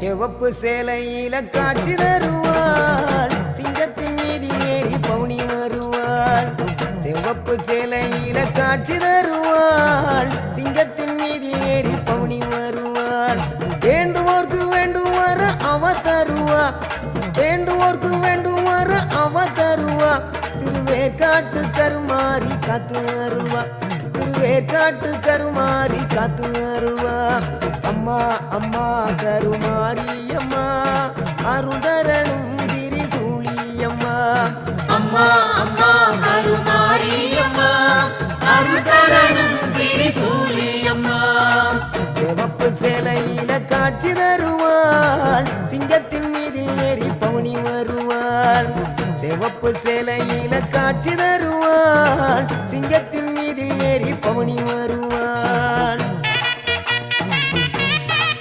சிவப்பு சேலையில காட்சி தருவாள் சிங்கத்தின் மீது ஏறி பவுனி வருவாள் சிவப்பு சேலையில காட்சி தருவாள் சிங்கத்தின் மீது ஏறி பவுனி வருவாள் வேண்டுவோர்க்கு வேண்டுவார அவ தருவா வேண்டுவோர்க்கு வேண்டுவார அவ தருவா திருவேற்காட்டு கருமாறி காத்து வருவா திருவேற்காட்டு கருமாறி காத்து வருவா அம்மா அம்மா கருமாரி அம்மா அருதரனும் திரிசூலி அம்மா அம்மா அம்மா கருமாரி அம்மா அருதரனும் திரிசூலி அம்மா சிவப்பு சேலையில காட்சி தருவாள் சிங்கத்தின் மீது ஏறி பவுனி வருவாள் சிவப்பு சேலையில காட்சி தருவாள் சிங்கத்தின் மீது ஏறி பவுனி வருவாள்